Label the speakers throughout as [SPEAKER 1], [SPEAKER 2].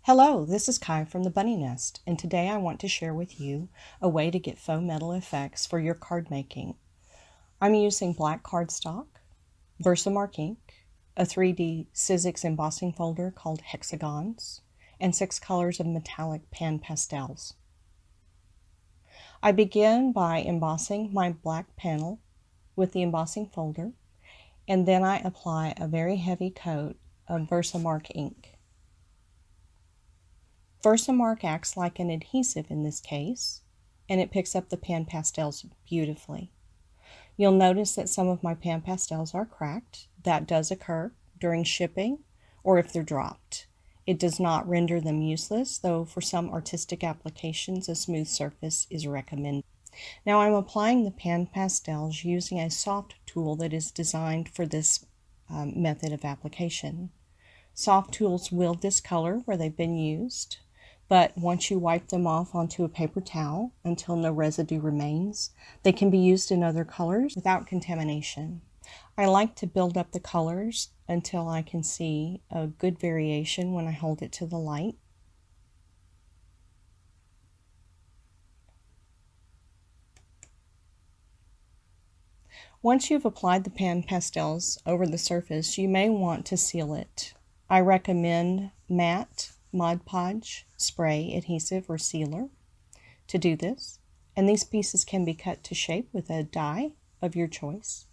[SPEAKER 1] Hello, this is Kai from the Bunny Nest, and today I want to share with you a way to get faux metal effects for your card making. I'm using black cardstock, Versamark ink, a 3D Sizzix embossing folder called hexagons, and 6 colors of metallic pan pastels. I begin by embossing my black panel with the embossing folder, and then I apply a very heavy coat of Versamark ink. Versamark acts like an adhesive in this case, and it picks up the pan pastels beautifully. You'll notice that some of my pan pastels are cracked. That does occur during shipping or if they're dropped. It does not render them useless, though for some artistic applications a smooth surface is recommended. Now I'm applying the pan pastels using a soft tool that is designed for this method of application. Soft tools will discolor where they've been used, but once you wipe them off onto a paper towel until no residue remains, they can be used in other colors without contamination. I like to build up the colors until I can see a good variation when I hold it to the light. Once you've applied the pan pastels over the surface, you may want to seal it. I recommend matte Mod Podge spray adhesive or sealer to do this, and these pieces can be cut to shape with a die of your choice.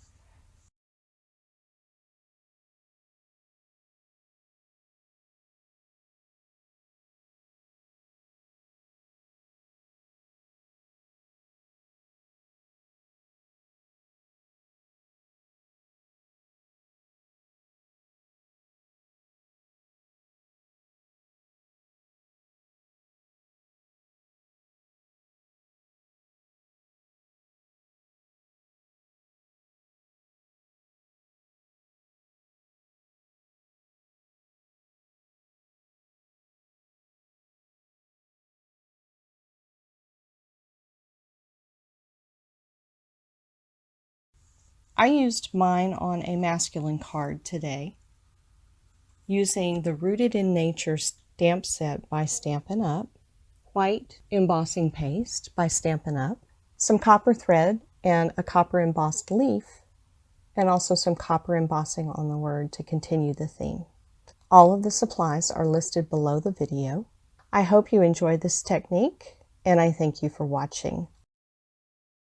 [SPEAKER 1] I used mine on a masculine card today, using the Rooted in Nature stamp set by Stampin' Up, white embossing paste by Stampin' Up, some copper thread and a copper embossed leaf, and also some copper embossing on the word to continue the theme. All of the supplies are listed below the video. I hope you enjoyed this technique, and I thank you for watching.